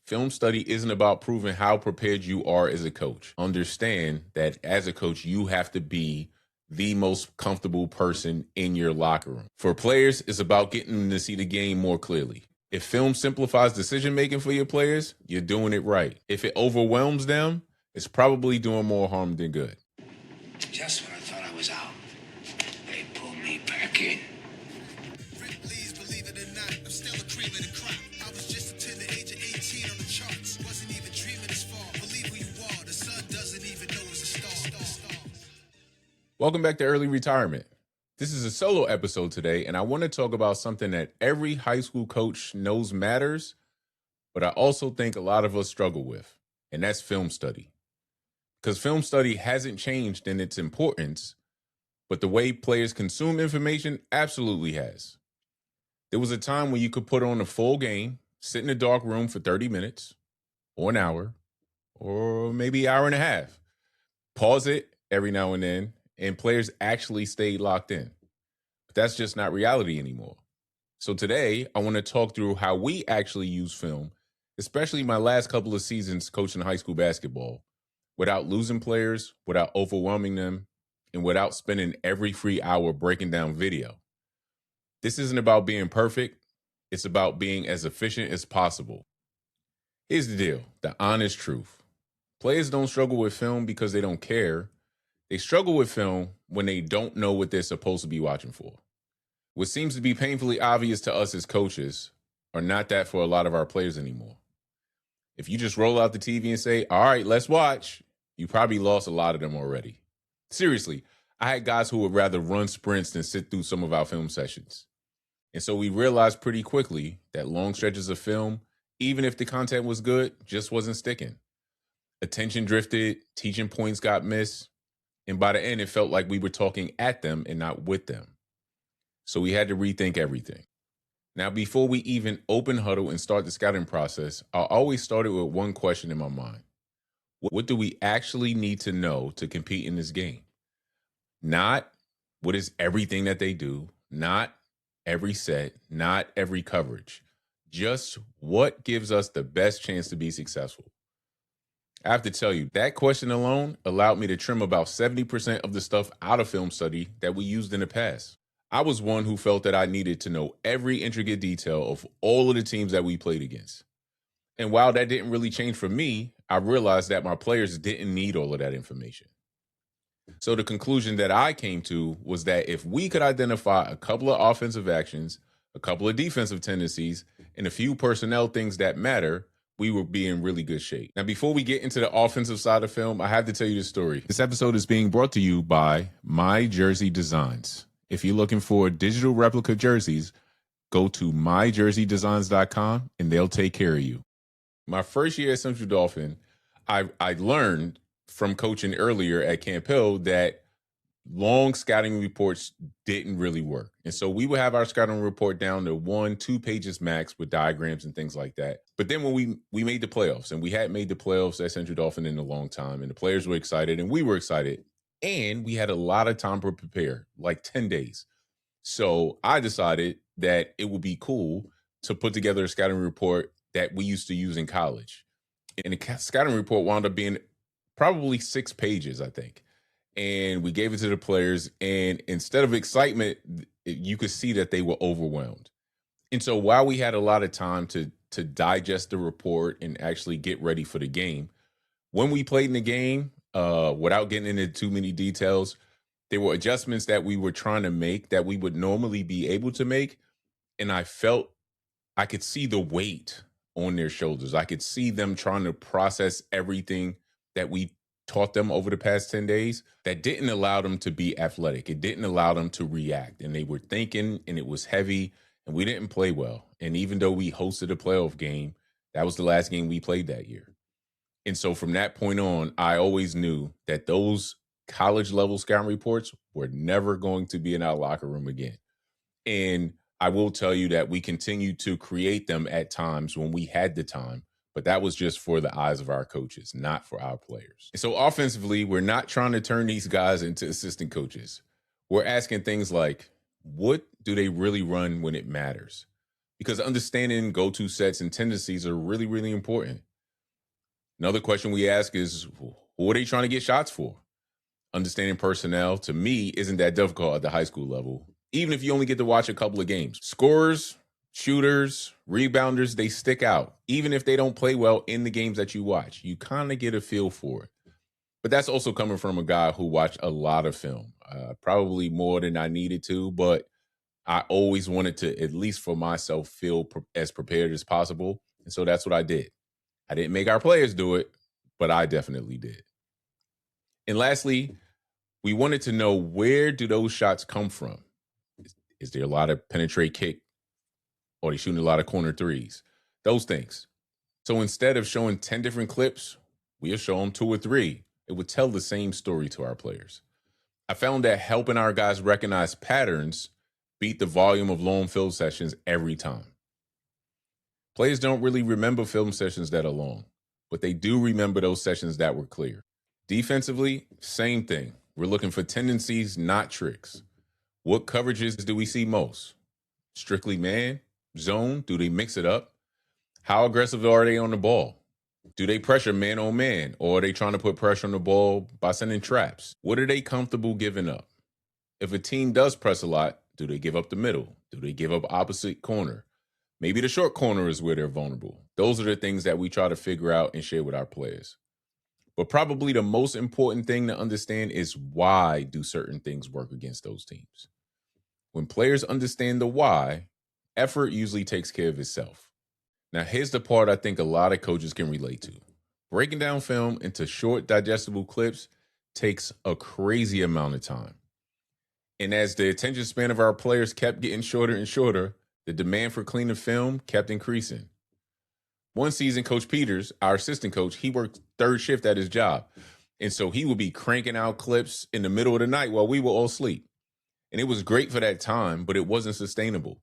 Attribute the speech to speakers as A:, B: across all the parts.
A: Film study isn't about proving how prepared you are as a coach. Understand that as a coach, you have to be the most comfortable person in your locker room. For players, it's about getting them to see the game more clearly. If film simplifies decision making for your players, you're doing it right. If it overwhelms them, it's probably doing more harm than good.
B: Just when I thought I was out, they pulled me back in.
C: Please believe it or not, I'm still a cream of the crop. I was just until the age of 18 on the charts. Wasn't even dreaming this far. Believe who you are, the sun doesn't even know it's a star.
A: Welcome back to Early Retirement. This is a solo episode today, and I want to talk about something that every high school coach knows matters, but I also think a lot of us struggle with, and that's film study. Because film study hasn't changed in its importance, but the way players consume information absolutely has. There was a time when you could put on a full game, sit in a dark room for 30 minutes, or an hour, or maybe an hour and a half, pause it every now and then, and players actually stayed locked in. But that's just not reality anymore. So today, I want to talk through how we actually use film, especially my last couple of seasons coaching high school basketball, without losing players, without overwhelming them, and without spending every free hour breaking down video. This isn't about being perfect. It's about being as efficient as possible. Here's the deal, the honest truth. Players don't struggle with film because they don't care. They struggle with film when they don't know what they're supposed to be watching for. What seems to be painfully obvious to us as coaches are not that for a lot of our players anymore. If you just roll out the TV and say, all right, let's watch, you probably lost a lot of them already. Seriously, I had guys who would rather run sprints than sit through some of our film sessions. And so we realized pretty quickly that long stretches of film, even if the content was good, just wasn't sticking. Attention drifted, teaching points got missed, and by the end, it felt like we were talking at them and not with them. So we had to rethink everything. Now, before we even open huddle and start the scouting process, I always started with one question in my mind. What do we actually need to know to compete in this game? Not what is everything that they do, not every set, not every coverage. Just what gives us the best chance to be successful? I have to tell you, that question alone allowed me to trim about 70% of the stuff out of film study that we used in the past. I was one who felt that I needed to know every intricate detail of all of the teams that we played against. And while that didn't really change for me, I realized that my players didn't need all of that information. So the conclusion that I came to was that if we could identify a couple of offensive actions, a couple of defensive tendencies, and a few personnel things that matter, we will be in really good shape. Now, before we get into the offensive side of film, I have to tell you this story. This episode is being brought to you by My Jersey Designs. If you're looking for digital replica jerseys, go to myjerseydesigns.com and they'll take care of you. My first year at Central Dauphin, I learned from coaching earlier at Camp Hill that long scouting reports didn't really work. And so we would have our scouting report down to 1-2 pages max with diagrams and things like that. But then when we made the playoffs, and we hadn't made the playoffs at Central Dauphin in a long time, and the players were excited and we were excited, and we had a lot of time to prepare, like 10 days. So I decided that it would be cool to put together a scouting report that we used to use in college. And the scouting report wound up being probably 6 pages, I think. And we gave it to the players, and instead of excitement, you could see that they were overwhelmed. And so while we had a lot of time to digest the report and actually get ready for the game, when we played in the game, without getting into too many details, there were adjustments that we were trying to make that we would normally be able to make. And I felt I could see the weight on their shoulders. I could see them trying to process everything that we taught them over the past 10 days that didn't allow them to be athletic. It didn't allow them to react. And they were thinking, and it was heavy, and we didn't play well. And even though we hosted a playoff game, that was the last game we played that year. And so from that point on, I always knew that those college level scouting reports were never going to be in our locker room again. And I will tell you that we continued to create them at times when we had the time, but that was just for the eyes of our coaches, not for our players. And so offensively, we're not trying to turn these guys into assistant coaches. We're asking things like, what do they really run when it matters? because understanding go-to sets and tendencies are really, really important. Another question we ask is, who are they trying to get shots for? Understanding personnel, to me, isn't that difficult at the high school level, even if you only get to watch a couple of games. Scorers, shooters, rebounders, they stick out. Even if they don't play well in the games that you watch, you kind of get a feel for it. But that's also coming from a guy who watched a lot of film, probably more than I needed to, but I always wanted to, at least for myself, feel as prepared as possible. And so that's what I did. I didn't make our players do it, but I definitely did. And lastly, we wanted to know, where do those shots come from? Is there a lot of penetrate kick? Or are they shooting a lot of corner threes? Those things. So instead of showing 10 different clips, we'll show them 2 or 3. It would tell the same story to our players. I found that helping our guys recognize patterns beat the volume of long film sessions every time. Players don't really remember film sessions that are long, but they do remember those sessions that were clear. Defensively, same thing. We're looking for tendencies, not tricks. What coverages do we see most? Strictly man? Zone? Do they mix it up? How aggressive are they on the ball? Do they pressure man on man, or are they trying to put pressure on the ball by sending traps? What are they comfortable giving up? If a team does press a lot, do they give up the middle? Do they give up opposite corner? Maybe the short corner is where they're vulnerable. Those are the things that we try to figure out and share with our players. But probably the most important thing to understand is, why do certain things work against those teams? When players understand the why, effort usually takes care of itself. Now, here's the part I think a lot of coaches can relate to. Breaking down film into short, digestible clips takes a crazy amount of time. And as the attention span of our players kept getting shorter and shorter, the demand for cleaner film kept increasing. One season, Coach Peters, our assistant coach, he worked third shift at his job. And so he would be cranking out clips in the middle of the night while we were all asleep. And it was great for that time, but it wasn't sustainable.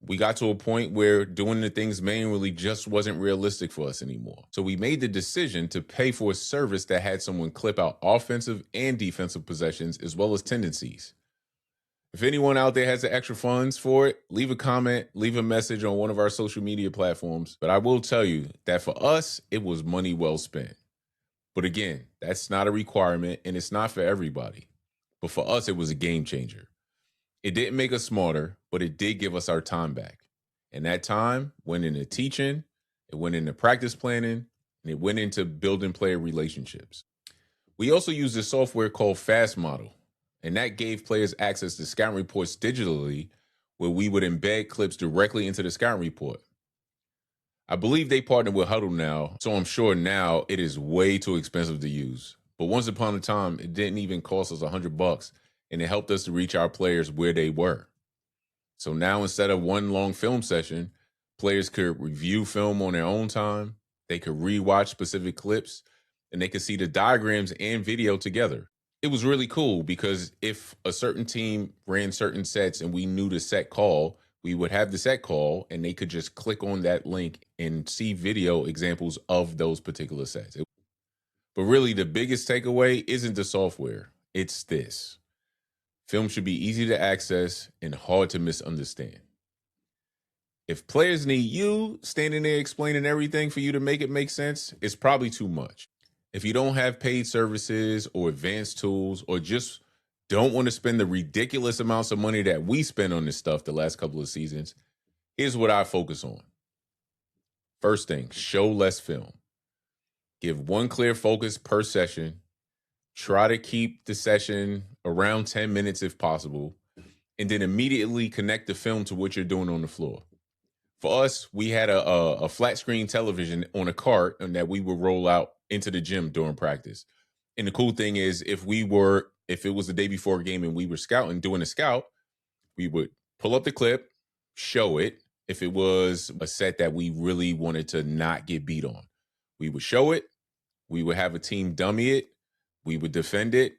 A: We got to a point where doing the things manually just wasn't realistic for us anymore. So we made the decision to pay for a service that had someone clip out offensive and defensive possessions, as well as tendencies. If anyone out there has the extra funds for it, leave a comment, leave a message on one of our social media platforms. But I will tell you that for us, it was money well spent. But again, that's not a requirement, and it's not for everybody. But for us, it was a game changer. It didn't make us smarter, but it did give us our time back. And that time went into teaching, it went into practice planning, and it went into building player relationships. We also used a software called Fast Model, and that gave players access to scouting reports digitally, where we would embed clips directly into the scouting report. I believe they partner with Huddle now, so I'm sure now it is way too expensive to use. But once upon a time, it didn't even cost us $100, and it helped us to reach our players where they were. So now, instead of one long film session, players could review film on their own time, they could rewatch specific clips, and they could see the diagrams and video together. It was really cool because if a certain team ran certain sets and we knew the set call, we would have the set call and they could just click on that link and see video examples of those particular sets. But really, the biggest takeaway isn't the software. It's this. Film should be easy to access and hard to misunderstand. If players need you standing there explaining everything for you to make it make sense, it's probably too much. If you don't have paid services or advanced tools, or just don't want to spend the ridiculous amounts of money that we spent on this stuff the last couple of seasons, here's what I focus on. First thing, show less film. Give one clear focus per session. Try to keep the session around 10 minutes if possible, and then immediately connect the film to what you're doing on the floor. For us, we had a flat screen television on a cart and that we would roll out into the gym during practice. And the cool thing is, if it was the day before a game and we were doing a scout, we would pull up the clip, show it. If it was a set that we really wanted to not get beat on, we would show it. We would have a team dummy it. We would defend it.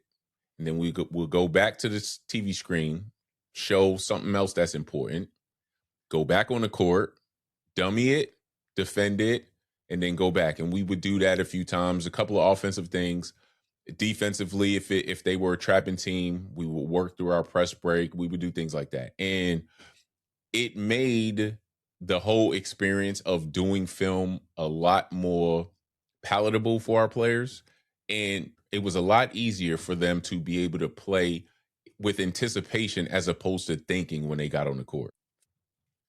A: And then we'll go back to the TV screen, show something else that's important, go back on the court, dummy it, defend it, and then go back. And we would do that a few times, a couple of offensive things. Defensively, if they were a trapping team, we would work through our press break. We would do things like that. And it made the whole experience of doing film a lot more palatable for our players. And it was a lot easier for them to be able to play with anticipation as opposed to thinking when they got on the court.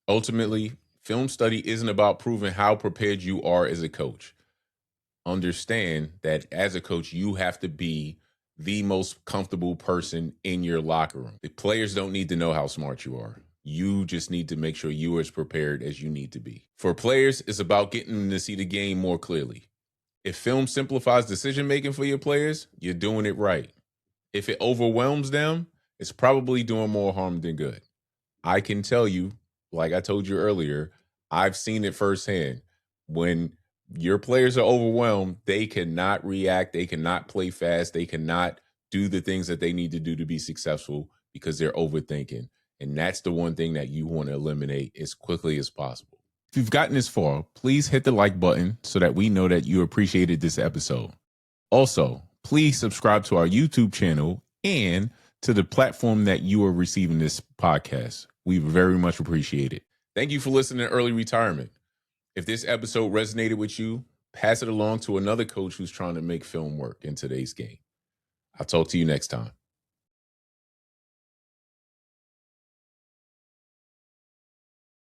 A: Ultimately, film study isn't about proving how prepared you are as a coach. Understand that as a coach, you have to be the most comfortable person in your locker room. The players don't need to know how smart you are. You just need to make sure you are as prepared as you need to be. For players, it's about getting them to see the game more clearly. If film simplifies decision-making for your players, you're doing it right. If it overwhelms them, it's probably doing more harm than good. I can tell you, like I told you earlier, I've seen it firsthand. When your players are overwhelmed, they cannot react, they cannot play fast, they cannot do the things that they need to do to be successful because they're overthinking. And that's the one thing that you want to eliminate as quickly as possible. If you've gotten this far, please hit the like button so that we know that you appreciated this episode. Also, please subscribe to our YouTube channel and to the platform that you are receiving this podcast. We very much appreciate it. Thank you for listening to Early Retirement. If this episode resonated with you, pass it along to another coach who's trying to make film work in today's game. I'll talk to you next time.